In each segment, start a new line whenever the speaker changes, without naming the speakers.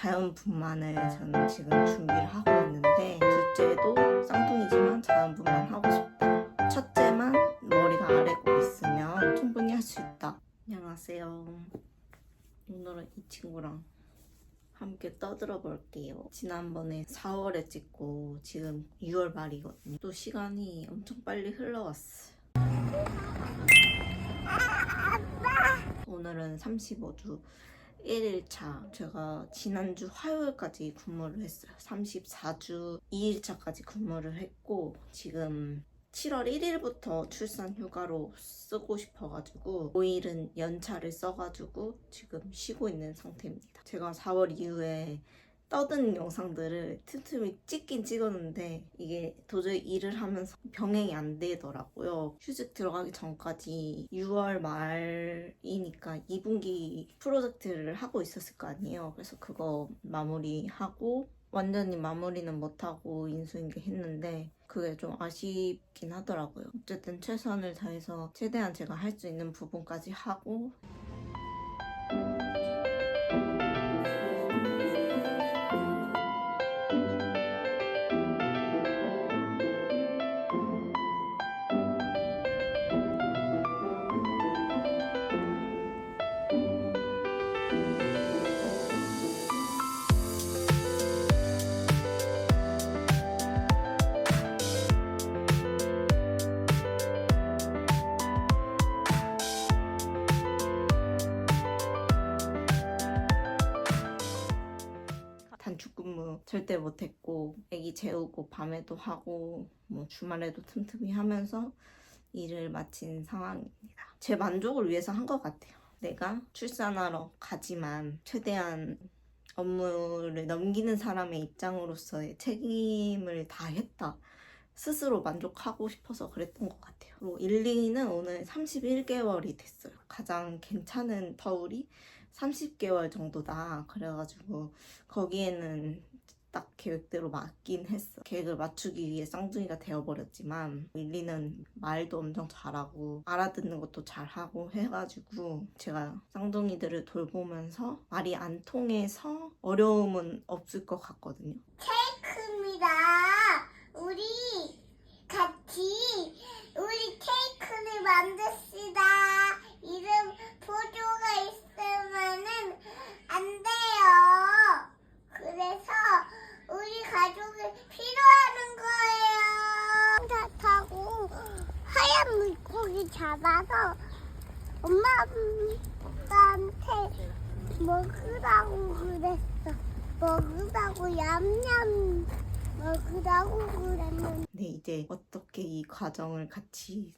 자연분만을 저는 지금 준비를 하고 있는데, 둘째도 쌍둥이지만 자연분만 하고 싶다. 첫째만 머리가 아래고 있으면 충분히 할 수 있다. 안녕하세요. 오늘은 이 친구랑 함께 떠들어 볼게요. 지난번에 4월에 찍고 지금 6월 말이거든요. 또 시간이 엄청 빨리 흘러왔어요. 오늘은 35주 1일차. 제가 지난주 화요일까지 근무를 했어요. 34주 2일차까지 근무를 했고, 지금 7월 1일부터 출산 휴가로 쓰고 싶어가지고 5일은 연차를 써가지고 지금 쉬고 있는 상태입니다. 제가 4월 이후에 떠드는 영상들을 틈틈이 찍긴 찍었는데 이게 도저히 일을 하면서 병행이 안 되더라고요. 휴직 들어가기 전까지 6월 말이니까 2분기 프로젝트를 하고 있었을 거 아니에요. 그래서 그거 마무리하고, 완전히 마무리는 못하고 인수인계 했는데 그게 좀 아쉽긴 하더라고요. 어쨌든 최선을 다해서 최대한 제가 할 수 있는 부분까지 하고, 단축근무 절대 못했고, 애기 재우고 밤에도 하고 뭐 주말에도 틈틈이 하면서 일을 마친 상황입니다. 제 만족을 위해서 한 것 같아요. 내가 출산하러 가지만 최대한 업무를 넘기는 사람의 입장으로서의 책임을 다했다. 스스로 만족하고 싶어서 그랬던 것 같아요. 그리고 1, 2는 오늘 31개월이 됐어요. 가장 괜찮은 터울이 30개월 정도다. 그래가지고 거기에는 딱 계획대로 맞긴 했어. 계획을 맞추기 위해 쌍둥이가 되어버렸지만 1, 2는 말도 엄청 잘하고 알아듣는 것도 잘하고 해가지고 제가 쌍둥이들을 돌보면서 말이 안 통해서 어려움은 없을 것 같거든요.
케이크입니다. 우리 케이크를 만듭시다. 이름 보조가 있으면은 안 돼요. 그래서 우리 가족이 필요하는 거예요. 다 타고 하얀 물고기 잡아서 엄마한테 먹으라고 그랬어. 먹으라고 얌얌 먹으라고 그랬는데.
네, 이제 어떻게 이 과정을 같이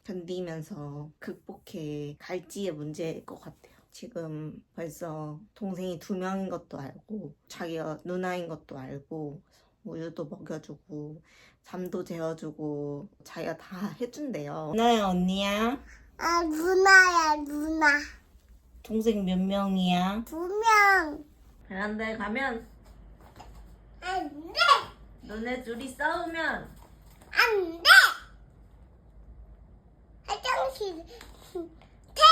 견디면서 극복해 갈지의 문제일 것 같아요. 지금 벌써 동생이 2명인 것도 알고, 자기가 누나인 것도 알고, 우유도 먹여주고 잠도 재워주고 자기가 다 해준대요. 누나야, 언니야?
아, 누나야, 누나.
동생 몇 명이야?
2명.
베란다에 가면
안 돼!
너네 둘이 싸우면
안 돼! 화장실 태!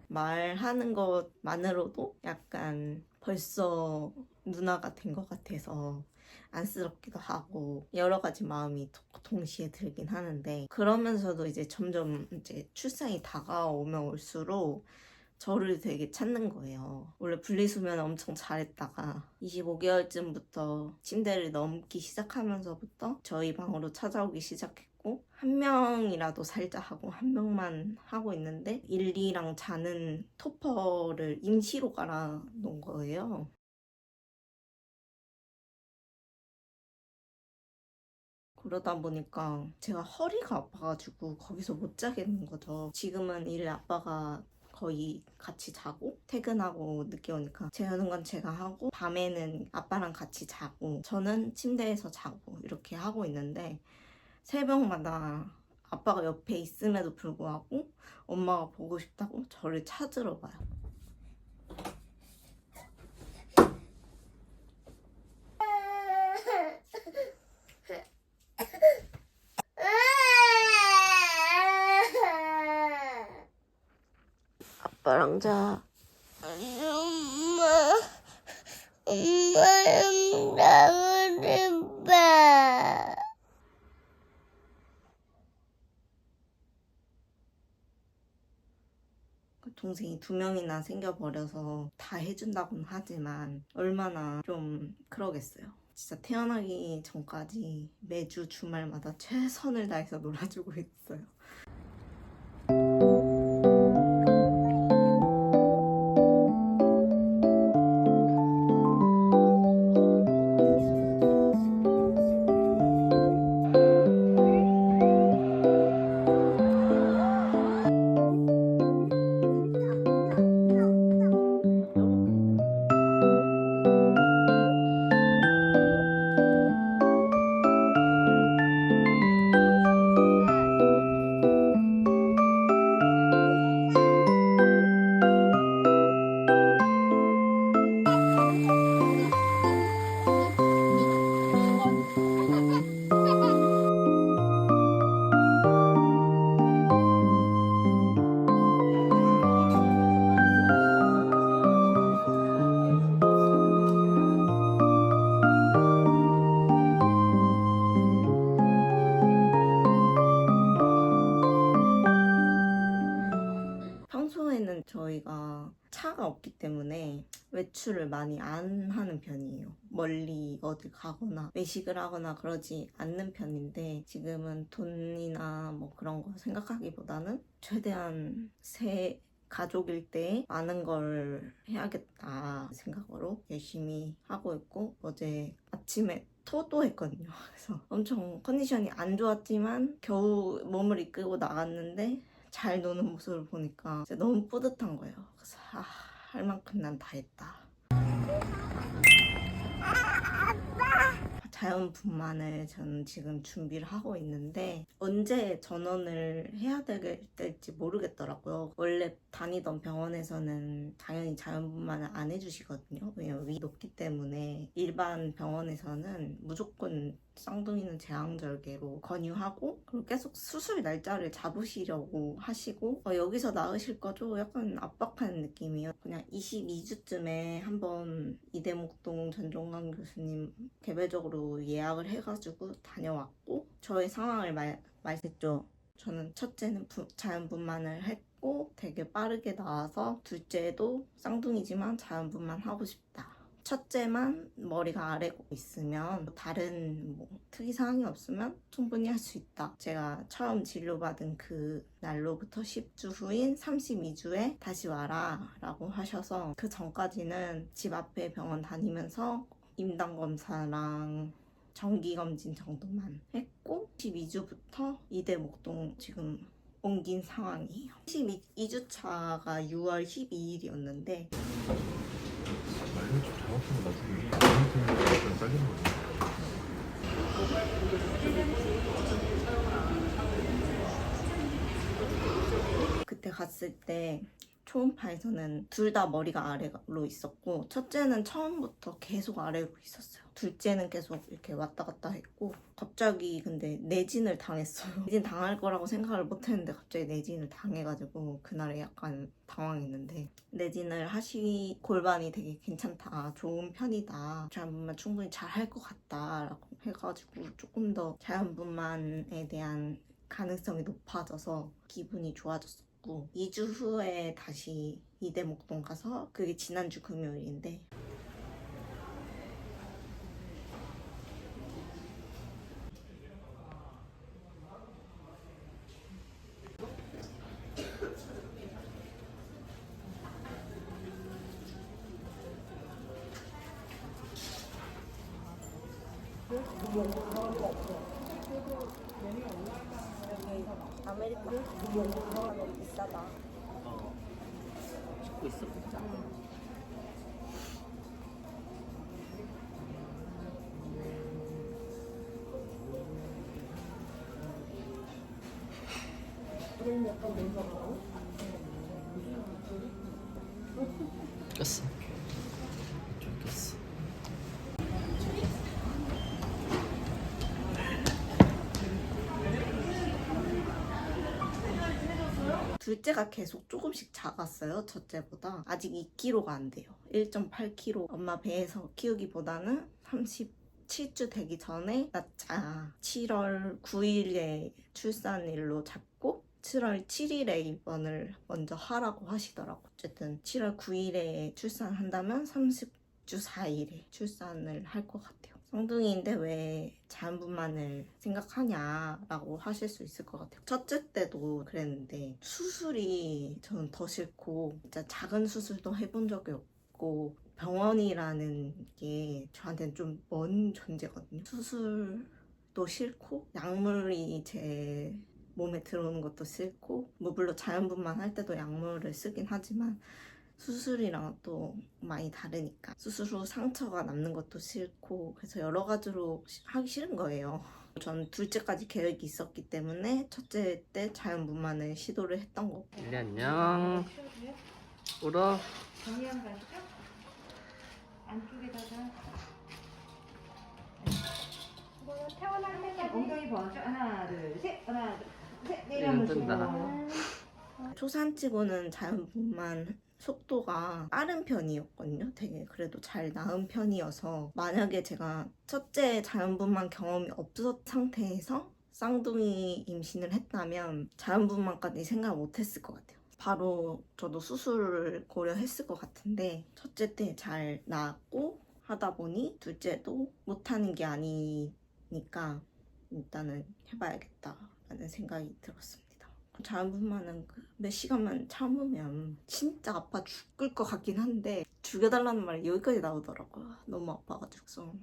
말하는 것만으로도 약간 벌써 누나가 된 것 같아서 안쓰럽기도 하고 여러 가지 마음이 동시에 들긴 하는데, 그러면서도 이제 점점 이제 출산이 다가오면 올수록 저를 되게 찾는 거예요. 원래 분리수면 엄청 잘했다가 25개월쯤부터 침대를 넘기 시작하면서부터 저희 방으로 찾아오기 시작했고, 한 명이라도 살자 하고 한 명만 하고 있는데 1, 2랑 자는 토퍼를 임시로 깔아 놓은 거예요. 그러다 보니까 제가 허리가 아파가지고 거기서 못 자겠는 거죠. 지금은 일을 아빠가 거의 같이 자고, 퇴근하고 늦게 오니까 재우는 건 제가 하고, 밤에는 아빠랑 같이 자고, 저는 침대에서 자고 이렇게 하고 있는데, 새벽마다 아빠가 옆에 있음에도 불구하고 엄마가 보고 싶다고 저를 찾으러 와요. 아빠랑 자.
엄마. 엄마는 나가는 봐.
동생이 2명이나 생겨버려서 다 해준다고는 하지만 얼마나 좀 그러겠어요. 진짜 태어나기 전까지 매주 주말마다 최선을 다해서 놀아주고 있어요. 평소에는 저희가 차가 없기 때문에 외출을 많이 안 하는 편이에요. 멀리 어딜 가거나 외식을 하거나 그러지 않는 편인데 지금은 돈이나 뭐 그런 거 생각하기보다는 최대한 새 가족일 때 많은 걸 해야겠다 생각으로 열심히 하고 있고 어제 아침에 토도 했거든요. 그래서 엄청 컨디션이 안 좋았지만 겨우 몸을 이끌고 나갔는데 잘 노는 모습을 보니까 진짜 너무 뿌듯한 거예요. 그래서 할 만큼 난 다 했다. 자연분만을 저는 지금 준비를 하고 있는데 언제 전원을 해야 될지 모르겠더라고요. 원래 다니던 병원에서는 당연히 자연분만을 안 해주시거든요. 왜냐면 위 높기 때문에 일반 병원에서는 무조건 쌍둥이는 제왕절개로 권유하고 그리고 계속 수술 날짜를 잡으시려고 하시고 여기서 낳으실 거죠? 약간 압박하는 느낌이에요. 그냥 22주쯤에 한번 이대목동 전종관 교수님 개별적으로 예약을 해가지고 다녀왔고 저의 상황을 말했죠. 저는 첫째는 자연분만을 했고 되게 빠르게 나와서 둘째도 쌍둥이지만 자연분만 하고 싶다. 첫째만 머리가 아래고 있으면 다른 특이사항이 없으면 충분히 할 수 있다. 제가 처음 진료받은 그 날로부터 10주 후인 32주에 다시 와라 라고 하셔서 그 전까지는 집 앞에 병원 다니면서 임당검사랑 정기검진 정도만 했고 12주부터 이대목동 지금 옮긴 상황이에요. 12주차가 6월 12일이었는데
말을 좀 정확하면 나중에 잘못되는 잘리는 거죠.
그때 갔을 때 초음파에서는 둘 다 머리가 아래로 있었고 첫째는 처음부터 계속 아래로 있었어요. 둘째는 계속 이렇게 왔다 갔다 했고 갑자기 근데 내진을 당했어요. 내진 당할 거라고 생각을 못했는데 갑자기 내진을 당해가지고 그날에 약간 당황했는데 내진을 골반이 되게 괜찮다, 좋은 편이다, 자연분만 충분히 잘 할 것 같다 라고 해가지고 조금 더 자연분만에 대한 가능성이 높아져서 기분이 좋아졌어요. 2주 후에 다시 이대목동 가서 그게 지난주 금요일인데 아메리카노 너무 비싸다.
찍고 있어 진짜. 꼈어. 좀 꼈어.
둘째가 계속 조금씩 작았어요. 첫째보다. 아직 2kg가 안 돼요. 1.8kg 엄마 배에서 키우기보다는 37주 되기 전에 낳자. 7월 9일에 출산일로 잡고 7월 7일에 입원을 먼저 하라고 하시더라고. 어쨌든 7월 9일에 출산한다면 30주 4일에 출산을 할 것 같아요. 쌍둥이인데 왜 자연분만을 생각하냐라고 하실 수 있을 것 같아요. 첫째 때도 그랬는데 수술이 저는 더 싫고 진짜 작은 수술도 해본 적이 없고 병원이라는 게 저한테는 좀 먼 존재거든요. 수술도 싫고 약물이 제 몸에 들어오는 것도 싫고 뭐 물론 자연분만 할 때도 약물을 쓰긴 하지만 수술이랑 또 많이 다르니까 수술 후 상처가 남는 것도 싫고 그래서 여러 가지로 하기 싫은 거예요. 전 둘째까지 계획이 있었기 때문에 첫째 때 자연분만을 시도를 했던 거고.
릴리 안녕. 울어.
정리한 가시죠? 안쪽에다가 이거는 태어날 때는 엉덩이 벌어줘. 하나 둘셋 하나 둘셋 내려놓으시고
초산치고는 자연분만 속도가 빠른 편이었거든요. 되게 그래도 잘 나은 편이어서 만약에 제가 첫째 자연분만 경험이 없었 상태에서 쌍둥이 임신을 했다면 자연분만까지 생각 못했을 것 같아요. 바로 저도 수술을 고려했을 것 같은데 첫째 때 잘 나았고 하다 보니 둘째도 못하는 게 아니니까 일단은 해봐야겠다라는 생각이 들었습니다. 자연분만은 몇 시간만 참으면 진짜 아파 죽을 것 같긴 한데 죽여달라는 말이 여기까지 나오더라고요. 너무 아파가지고. 그래서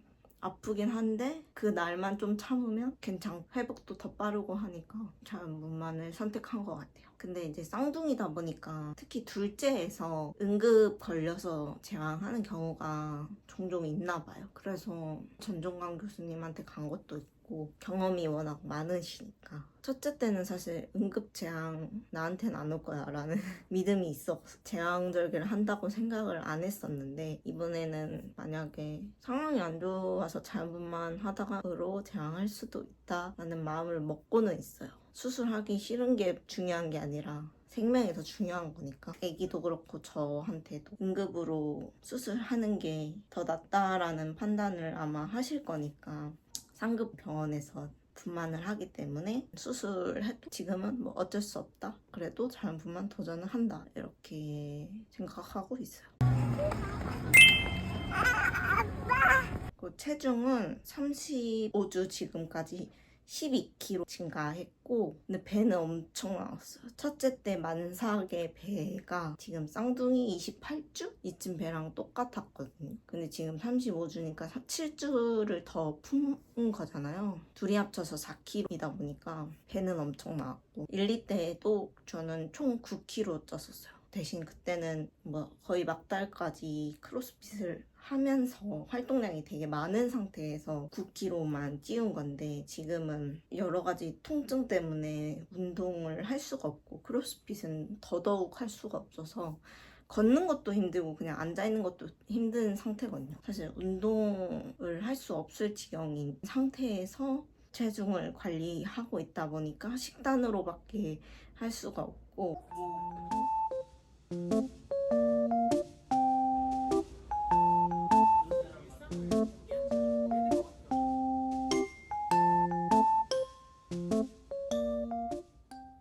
아프긴 한데 그 날만 좀 참으면 괜찮고 회복도 더 빠르고 하니까 자연분만을 선택한 것 같아요. 근데 이제 쌍둥이다 보니까 특히 둘째에서 응급 걸려서 제왕하는 경우가 종종 있나 봐요. 그래서 전종관 교수님한테 간 것도 있고 경험이 워낙 많으시니까 첫째 때는 사실 응급 제왕 나한테는 안 올 거야 라는 믿음이 있어서 제왕절개를 한다고 생각을 안 했었는데 이번에는 만약에 상황이 안 좋아서 자연분만 하다가로 제왕할 수도 있다라는 마음을 먹고는 있어요. 수술하기 싫은 게 중요한 게 아니라 생명이 더 중요한 거니까 아기도 그렇고 저한테도 응급으로 수술하는 게 더 낫다라는 판단을 아마 하실 거니까 상급 병원에서 분만을 하기 때문에 수술해도 지금은 뭐 어쩔 수 없다. 그래도 자연분만 도전을 한다. 이렇게 생각하고 있어요. 그 체중은 35주 지금까지 12kg 증가했고 근데 배는 엄청 나왔어요. 첫째 때 만삭의 배가 지금 쌍둥이 28주? 이쯤 배랑 똑같았거든요. 근데 지금 35주니까 7주를 더 품은 거잖아요. 둘이 합쳐서 4kg이다 보니까 배는 엄청 나왔고 1, 2때도 저는 총 9kg 쪘었어요. 대신 그때는 뭐 거의 막달까지 크로스핏을 하면서 활동량이 되게 많은 상태에서 9kg만 찌운 건데 지금은 여러 가지 통증 때문에 운동을 할 수가 없고 크로스핏은 더더욱 할 수가 없어서 걷는 것도 힘들고 그냥 앉아있는 것도 힘든 상태거든요. 사실 운동을 할 수 없을 지경인 상태에서 체중을 관리하고 있다 보니까 식단으로밖에 할 수가 없고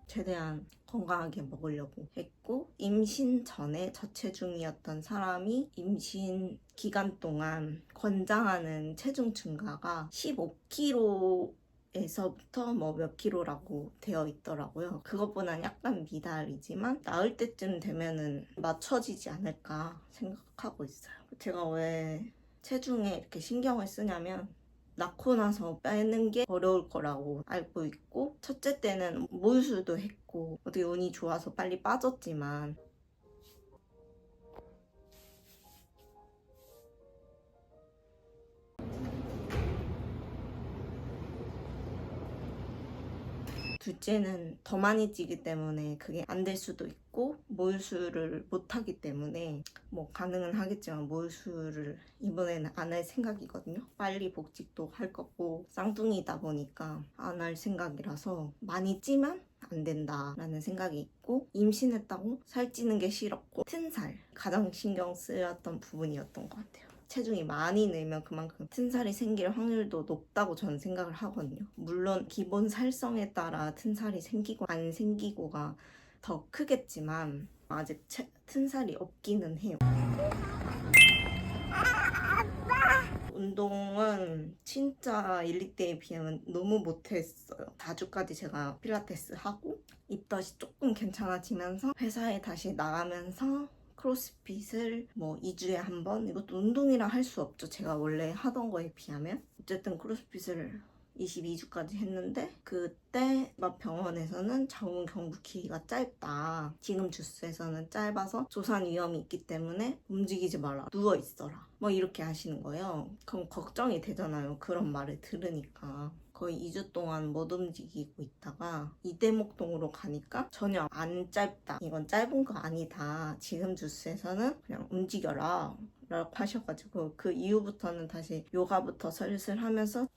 최대한 건강하게 먹으려고 했고 임신 전에 저체중이었던 사람이 임신 기간 동안 권장하는 체중 증가가 15kg에서부터 뭐 몇 킬로라고 되어 있더라고요. 그것보다는 약간 미달이지만 나을 때쯤 되면은 맞춰지지 않을까 생각하고 있어요. 제가 왜 체중에 이렇게 신경을 쓰냐면 낳고 나서 빼는 게 어려울 거라고 알고 있고 첫째 때는 모유수도 했고 어떻게 운이 좋아서 빨리 빠졌지만 둘째는 더 많이 찌기 때문에 그게 안 될 수도 있고 모유수를 못 하기 때문에 뭐 가능은 하겠지만 모유수를 이번에는 안 할 생각이거든요. 빨리 복직도 할 거고 쌍둥이다 보니까 안 할 생각이라서 많이 찌면 안 된다라는 생각이 있고, 임신했다고 살찌는 게 싫었고, 튼살 가장 신경 쓰였던 부분이었던 것 같아요. 체중이 많이 늘면 그만큼 튼살이 생길 확률도 높다고 저는 생각을 하거든요. 물론 기본 살성에 따라 튼살이 생기고 안 생기고가 더 크겠지만 아직 튼살이 없기는 해요. 운동은 진짜 1, 2대에 비하면 너무 못했어요. 4주까지 제가 필라테스 하고 입덧이 조금 괜찮아지면서 회사에 다시 나가면서 크로스핏을 뭐 2주에 한 번, 이것도 운동이라 할 수 없죠. 제가 원래 하던 거에 비하면. 어쨌든 크로스핏을 22주까지 했는데, 그때 막 병원에서는 자궁 경부 기간이 짧다, 지금 주스에서는 짧아서 조산 위험이 있기 때문에 움직이지 마라, 누워 있어라, 뭐 이렇게 하시는 거예요. 그럼 걱정이 되잖아요, 그런 말을 들으니까. 거의 2주 동안 못 움직이고 있다가 이대목동으로 가니까 전혀 안 짧다, 이건 짧은 거 아니다, 지금 주스에서는 그냥 움직여라 라고 하셔가지고, 그 이후부터는 다시 요가부터 슬슬 하면서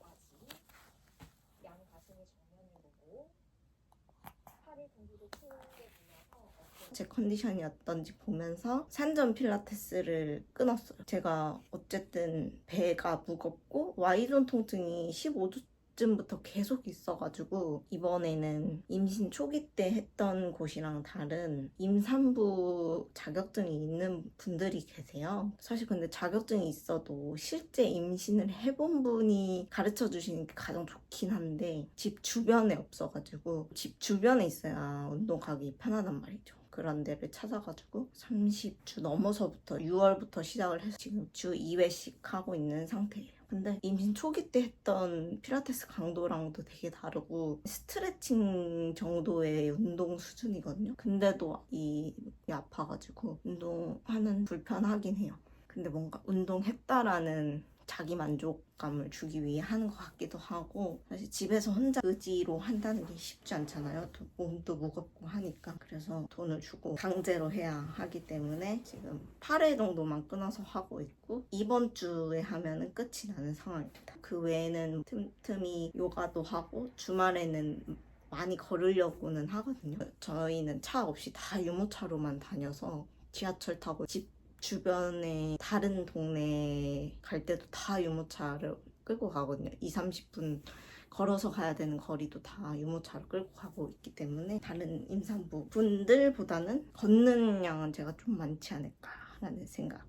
제 컨디션이 어떤지 보면서 산전 필라테스를 끊었어요. 제가 어쨌든 배가 무겁고 Y존 통증이 15주쯤부터 계속 있어가지고, 이번에는 임신 초기 때 했던 곳이랑 다른 임산부 자격증이 있는 분들이 계세요. 사실 근데 자격증이 있어도 실제 임신을 해본 분이 가르쳐 주시는 게 가장 좋긴 한데, 집 주변에 없어가지고, 집 주변에 있어야 운동 가기 편하단 말이죠. 그런 데를 찾아가지고 30주 넘어서부터 6월부터 시작을 해서 지금 주 2회씩 하고 있는 상태예요. 근데 임신 초기 때 했던 필라테스 강도랑도 되게 다르고 스트레칭 정도의 운동 수준이거든요. 근데도 이 아파가지고 운동하는 불편하긴 해요. 근데 뭔가 운동했다라는 자기 만족감을 주기 위해 하는 것 같기도 하고, 사실 집에서 혼자 의지로 한다는 게 쉽지 않잖아요. 또 몸도 무겁고 하니까. 그래서 돈을 주고 강제로 해야 하기 때문에 지금 8회 정도만 끊어서 하고 있고, 이번 주에 하면은 끝이 나는 상황입니다. 그 외에는 틈틈이 요가도 하고 주말에는 많이 걸으려고는 하거든요. 저희는 차 없이 다 유모차로만 다녀서 지하철 타고 집 주변에 다른 동네 갈 때도 다 유모차를 끌고 가거든요. 2-30분 걸어서 가야 되는 거리도 다 유모차를 끌고 가고 있기 때문에 다른 임산부 분들보다는 걷는 양은 제가 좀 많지 않을까라는 생각.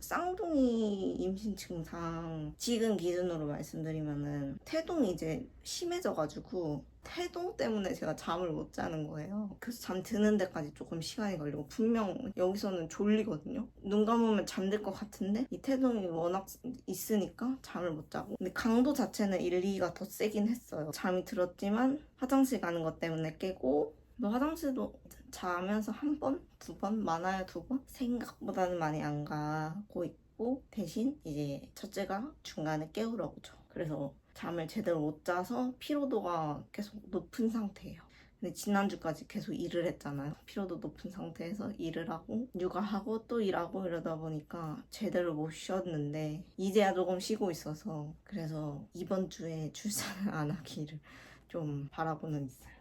쌍둥이 임신 증상 지금 기준으로 말씀드리면은 태동이 이제 심해져가지고, 태동 때문에 제가 잠을 못 자는 거예요. 그래서 잠 드는 데까지 조금 시간이 걸리고, 분명 여기서는 졸리거든요. 눈 감으면 잠들 것 같은데 이 태동이 워낙 있으니까 잠을 못 자고, 근데 강도 자체는 1, 2가 더 세긴 했어요. 잠이 들었지만 화장실 가는 것 때문에 깨고, 너 화장실도 자면서 1번, 2번, 많아야 2번? 생각보다는 많이 안 가고 있고, 대신 이제 첫째가 중간에 깨우러 오죠. 그래서 잠을 제대로 못 자서 피로도가 계속 높은 상태예요. 근데 지난주까지 계속 일을 했잖아요. 피로도 높은 상태에서 일을 하고 육아하고 또 일하고 이러다 보니까 제대로 못 쉬었는데, 이제야 조금 쉬고 있어서 그래서 이번 주에 출산을 안 하기를 좀 바라고는 있어요.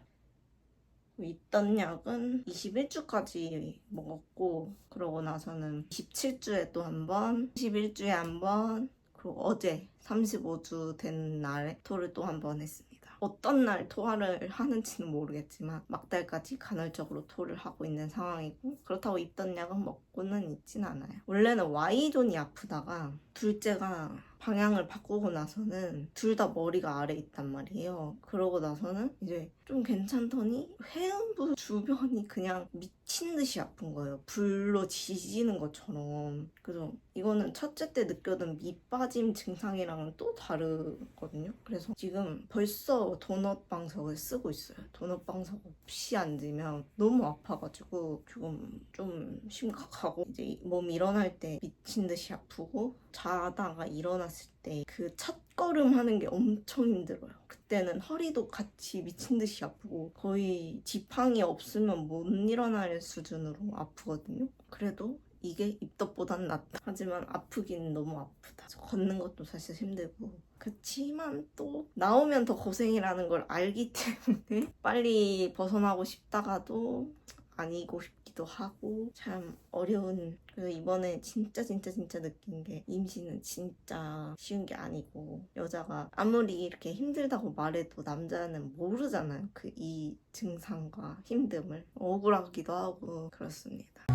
있던 약은 21주까지 먹었고, 그러고 나서는 27주에 또 한 번, 21주에 한 번, 그리고 어제 35주 된 날에 토를 또 한 번 했습니다. 어떤 날 토하를 하는지는 모르겠지만 막달까지 간헐적으로 토를 하고 있는 상황이고, 그렇다고 있던 약은 먹고는 있진 않아요. 원래는 Y존이 아프다가 둘째가 방향을 바꾸고 나서는 둘 다 머리가 아래에 있단 말이에요. 그러고 나서는 이제 좀 괜찮더니 회음부 주변이 그냥 미친 듯이 아픈 거예요. 불로 지지는 것처럼. 그래서 이거는 첫째 때 느꼈던 밑빠짐 증상이랑은 또 다르거든요. 그래서 지금 벌써 도넛 방석을 쓰고 있어요. 도넛 방석 없이 앉으면 너무 아파가지고 지금 좀 심각한 하고 이제 몸이 일어날 때 미친 듯이 아프고 자다가 일어났을 때 그 첫걸음 하는 게 엄청 힘들어요. 그때는 허리도 같이 미친 듯이 아프고 거의 지팡이 없으면 못 일어날 수준으로 아프거든요. 그래도 이게 입덧보단 낫다. 하지만 아프긴 너무 아프다. 걷는 것도 사실 힘들고. 그치만 또 나오면 더 고생이라는 걸 알기 때문에 빨리 벗어나고 싶다가도 아니고 싶기도 하고 참 어려운. 그래서 이번에 진짜 느낀 게 임신은 진짜 쉬운 게 아니고 여자가 아무리 이렇게 힘들다고 말해도 남자는 모르잖아요. 그 이 증상과 힘듦을. 억울하기도 하고 그렇습니다.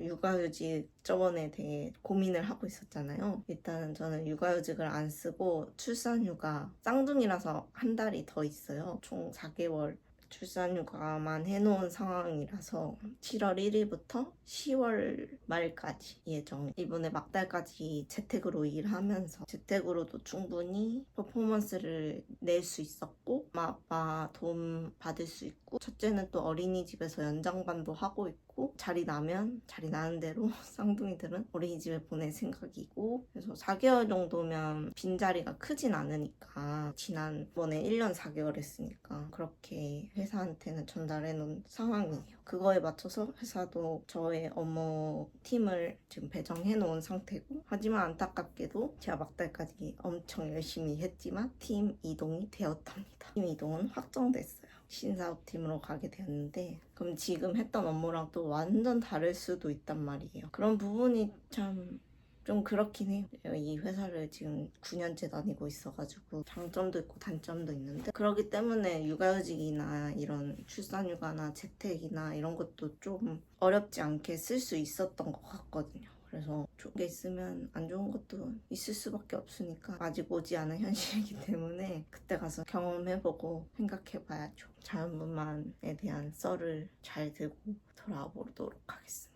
육아휴직 저번에 되게 고민을 하고 있었잖아요. 일단은 저는 육아휴직을 안 쓰고 출산휴가 쌍둥이라서 한 달이 더 있어요. 총 4개월 출산휴가만 해놓은 상황이라서 7월 1일부터 10월 말까지 예정. 이번에 막달까지 재택으로 일하면서 재택으로도 충분히 퍼포먼스를 낼 수 있었고 엄마 아빠 도움 받을 수 있고 첫째는 또 어린이집에서 연장반도 하고 있고 자리 나면 자리 나는 대로 쌍둥이들은 어린이집에 보낼 생각이고 그래서 4개월 정도면 빈자리가 크진 않으니까 지난번에 1년 4개월 했으니까 그렇게 회사한테는 전달해 놓은 상황이에요. 그거에 맞춰서 회사도 저의 업무 팀을 지금 배정해 놓은 상태고 하지만 안타깝게도 제가 막달까지 엄청 열심히 했지만 팀 이동이 되었답니다. 팀 이동은 확정됐어요. 신사업팀으로 가게 되었는데 그럼 지금 했던 업무랑 또 완전 다를 수도 있단 말이에요. 그런 부분이 참 좀 그렇긴 해요. 이 회사를 지금 9년째 다니고 있어가지고 장점도 있고 단점도 있는데 그렇기 때문에 육아휴직이나 이런 출산휴가나 재택이나 이런 것도 좀 어렵지 않게 쓸 수 있었던 것 같거든요. 그래서 좋은 게 있으면 안 좋은 것도 있을 수밖에 없으니까 아직 오지 않은 현실이기 때문에 그때 가서 경험해보고 생각해봐야죠. 자연분만에 대한 썰을 잘 들고 돌아보도록 하겠습니다.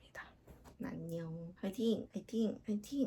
안녕. 화이팅! 화이팅! 화이팅!